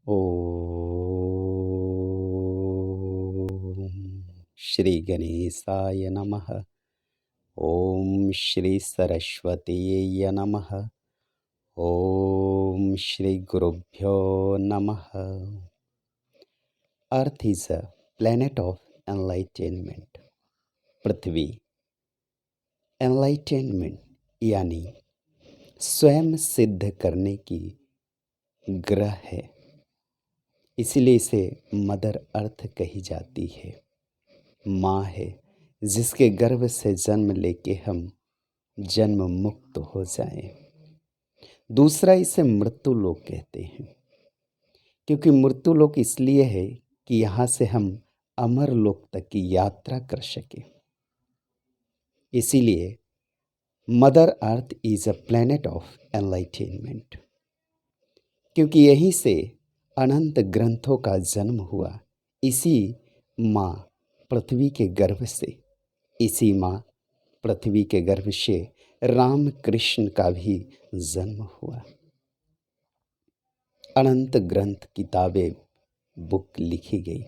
ओम श्री गणेशाय नमः। ओम श्री सरस्वतीय नमः। ओम श्री गुरुभ्यो नमः। Earth is a planet of enlightenment. Prithvi enlightenment यानी स्वयं सिद्ध करने की ग्रह है। इसीलिए इसे मदर अर्थ कही जाती है। माँ है जिसके गर्भ से जन्म लेके हम जन्म मुक्त हो जाएं। दूसरा, इसे मृत्यु लोक कहते हैं, क्योंकि मृत्यु लोक इसलिए है कि यहाँ से हम अमर लोक तक की यात्रा कर सके। इसीलिए mother earth is a planet of enlightenment, क्योंकि यहीं से अनंत ग्रंथों का जन्म हुआ। इसी माँ पृथ्वी के गर्भ से, इसी माँ पृथ्वी के गर्भ से राम कृष्ण का भी जन्म हुआ। अनंत ग्रंथ, किताबें, बुक लिखी गई।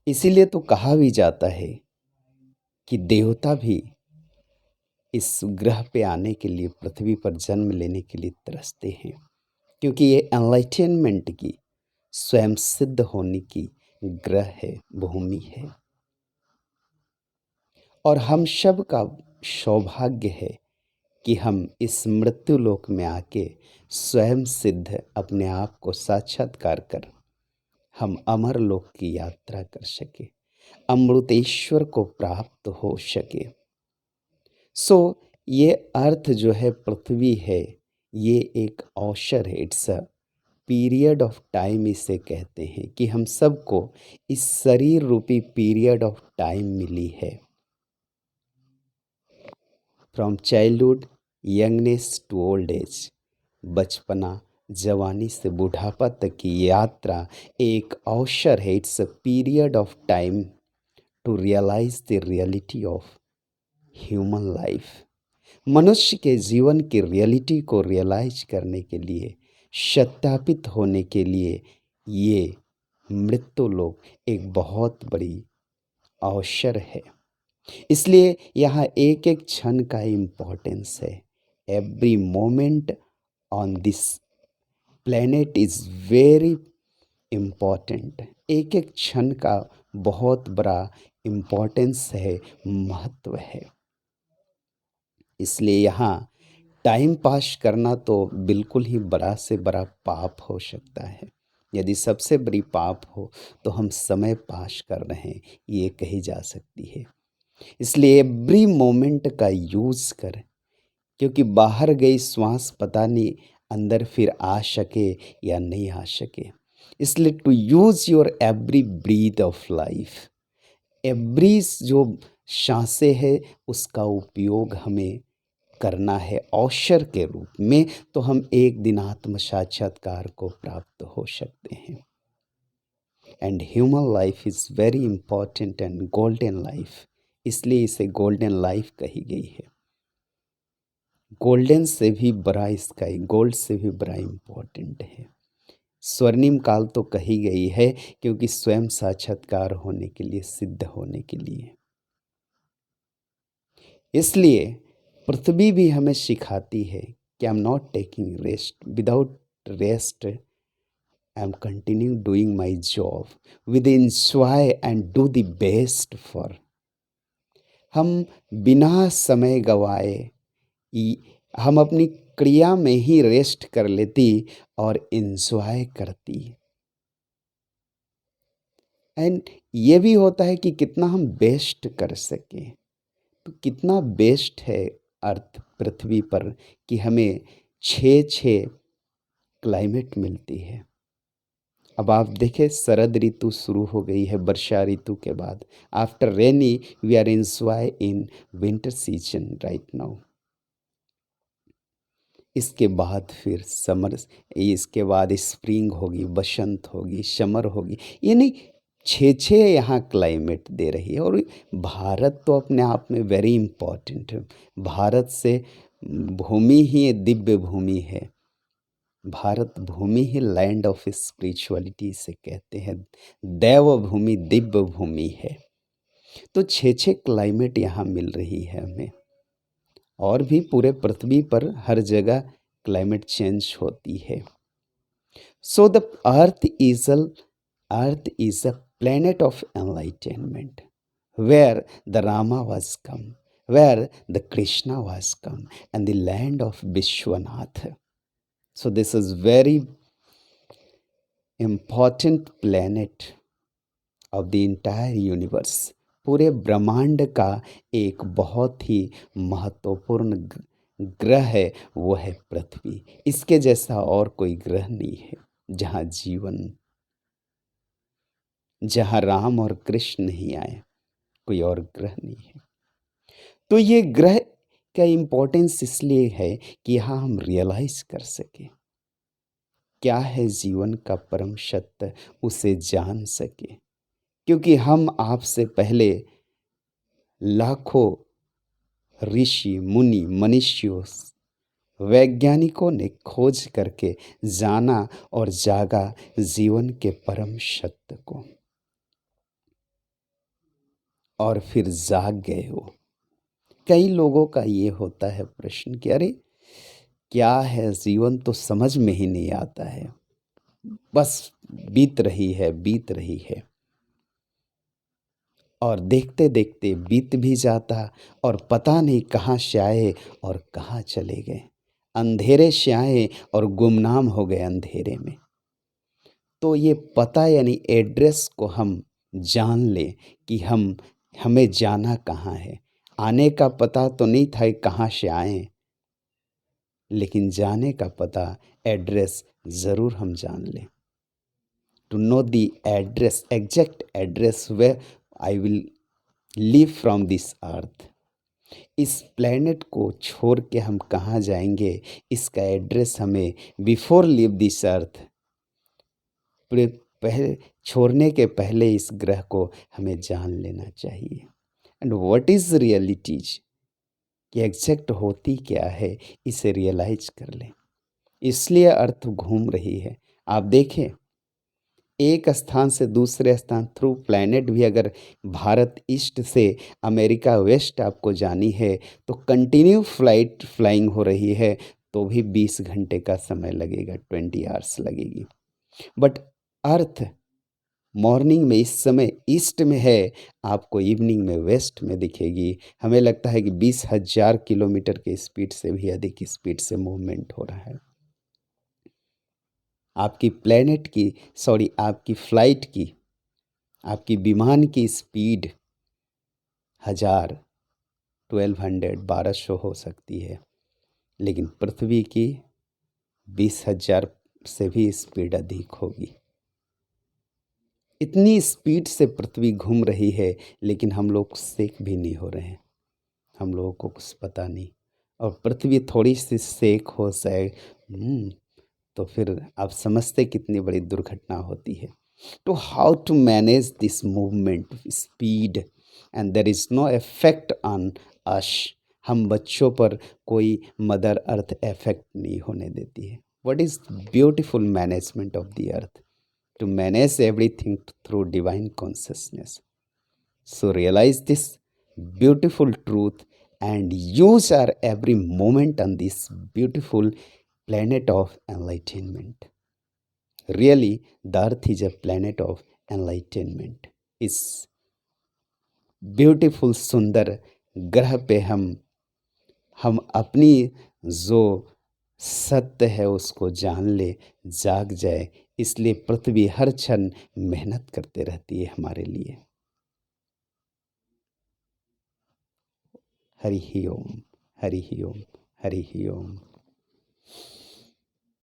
इसीलिए तो कहा भी जाता है कि देवता भी इस ग्रह पे आने के लिए, पृथ्वी पर जन्म लेने के लिए तरसते हैं, क्योंकि ये एनलाइटेनमेंट की, स्वयं सिद्ध होने की ग्रह है, भूमि है। और हम सब का सौभाग्य है कि हम इस मृत्यु लोक में आके स्वयं सिद्ध अपने आप को साक्षात्कार कर हम अमर लोक की यात्रा कर सके, अमृतेश्वर को प्राप्त हो सके। सो ये अर्थ जो है, पृथ्वी है, ये एक अवसर है। It's a period of time इसे कहते हैं कि हम सबको इस शरीर रूपी पीरियड ऑफ टाइम मिली है। From childhood, youngness to old age, बचपना, जवानी से बुढ़ापा तक की यात्रा एक अवसर है। It's a period of time to realise the reality of human life. मनुष्य के जीवन की रियलिटी को रियलाइज करने के लिए, सत्यापित होने के लिए ये मृत्यु लोक एक बहुत बड़ी अवसर है। इसलिए यहाँ एक एक क्षण का इम्पोर्टेंस है। Every moment on this planet is very important. एक एक क्षण का बहुत बड़ा इम्पोर्टेंस है, महत्व है। इसलिए यहाँ टाइम पास करना तो बिल्कुल ही बड़ा से बड़ा पाप हो सकता है। यदि सबसे बड़ी पाप हो तो हम समय पास कर रहे हैं, ये कही जा सकती है। इसलिए एवरी मोमेंट का यूज़ कर, क्योंकि बाहर गई श्वास पता नहीं अंदर फिर आ सके या नहीं आ सके। इसलिए to use your every breath of life, every जो सांसें है उसका उपयोग हमें करना है अवसर के रूप में, तो हम एक दिन आत्म साक्षात्कार को प्राप्त हो सकते हैं। And human life is very important and golden life, इसलिए इसे गोल्डन लाइफ कही गई है। गोल्डन से भी बड़ा स्काई, गोल्ड से भी बड़ा इम्पोर्टेंट है। स्वर्णिम काल तो कही गई है क्योंकि स्वयं साक्षात्कार होने के लिए, सिद्ध होने के लिए। इसलिए पृथ्वी भी हमें सिखाती है कि I am not taking rest, without rest I am continue doing my job with enjoy and do the best for. हम बिना समय गवाए हम अपनी क्रिया में ही रेस्ट कर लेती और इंजॉय करती। एंड ये भी होता है कि कितना हम बेस्ट कर सकें। तो कितना बेस्ट है अर्थ पृथ्वी पर कि हमें 6 क्लाइमेट मिलती है। अब आप देखें, शरद ऋतु शुरू हो गई है वर्षा ऋतु के बाद। After rainy we are enjoy in winter season right now. इसके बाद फिर समर, इसके बाद स्प्रिंग होगी, बसंत होगी, समर होगी। ये नहीं, 6 यहाँ क्लाइमेट दे रही है। और भारत तो अपने आप में वेरी इम्पोर्टेंट है। भारत से भूमि ही दिव्य भूमि है। भारत भूमि ही लैंड ऑफ स्पिरिचुअलिटी से कहते हैं, दैव भूमि दिव्य भूमि है। तो छः छः क्लाइमेट यहाँ मिल रही है हमें, और भी पूरे पृथ्वी पर हर जगह क्लाइमेट चेंज होती है। So the earth is a planet of enlightenment, where the Rama was come, where the Krishna was come, and the land of Vishwanath. So this is very important planet of the entire universe. पूरे ब्रह्मांड का एक बहुत ही महत्वपूर्ण ग्रह है, वो है पृथ्वी। इसके जैसा और कोई ग्रह नहीं है जहाँ जीवन, जहाँ राम और कृष्ण नहीं आए, कोई और ग्रह नहीं है। तो ये ग्रह का इम्पोर्टेंस इसलिए है कि यहाँ हम रियलाइज कर सके क्या है जीवन का परम सत्य, उसे जान सके। क्योंकि हम आपसे पहले लाखों ऋषि मुनि मनुष्यों वैज्ञानिकों ने खोज करके जाना और जागा जीवन के परम सत्य को, और फिर जाग गए हो। कई लोगों का ये होता है प्रश्न कि अरे क्या है जीवन, तो समझ में ही नहीं आता है, बस बीत रही है बीत रही है, और देखते देखते बीत भी जाता और पता नहीं कहाँ से आए और कहाँ चले गए। अंधेरे से आए और गुमनाम हो गए अंधेरे में। तो ये पता यानी एड्रेस को हम जान लें कि हमें जाना कहाँ है। आने का पता तो नहीं था कि कहाँ से आए, लेकिन जाने का पता, एड्रेस ज़रूर हम जान लें। To know the address, exact address way I will leave from this earth. इस प्लेनेट को छोड़ के हम कहाँ जाएंगे, इसका एड्रेस हमें बिफोर लीव दिस अर्थ, पहले छोड़ने के पहले इस ग्रह को हमें जान लेना चाहिए। एंड व्हाट इज़ रियलिटीज, कि एग्जैक्ट होती क्या है, इसे रियलाइज कर लें। इसलिए अर्थ घूम रही है। आप देखें एक स्थान से दूसरे स्थान थ्रू प्लैनेट भी, अगर भारत ईस्ट से अमेरिका वेस्ट आपको जानी है तो कंटिन्यू फ्लाइंग हो रही है, तो भी 20 घंटे का समय लगेगा, 20 आवर्स लगेगी। बट अर्थ मॉर्निंग में इस समय ईस्ट में है, आपको इवनिंग में वेस्ट में दिखेगी। हमें लगता है कि 20,000 किलोमीटर के स्पीड से भी अधिक स्पीड से मूवमेंट हो रहा है। आपकी प्लेनेट की आपकी फ्लाइट की, आपकी विमान की स्पीड 1000, 1200, 1200 हो सकती है, लेकिन पृथ्वी की 20,000 से भी स्पीड अधिक होगी। इतनी स्पीड से पृथ्वी घूम रही है, लेकिन हम लोग सेक भी नहीं हो रहे हैं, हम लोगों को कुछ पता नहीं। और पृथ्वी थोड़ी सी सेक हो जाए तो फिर आप समझते कितनी बड़ी दुर्घटना होती है। तो how to manage this movement speed, and there is no effect on us. हम बच्चों पर कोई मदर अर्थ इफेक्ट नहीं होने देती है। What is beautiful management of the earth, to manage everything through divine consciousness. So realize this beautiful truth and use our every moment on this beautiful planet of enlightenment. Really, the earth is a planet of enlightenment. इस beautiful सुंदर ग्रह पे हम अपनी जो सत्य है उसको जान ले, जाग जाए। इसलिए पृथ्वी हर क्षण मेहनत करते रहती है हमारे लिए। हरि ही ओम, हरि ही ओम, हरि ही ओम।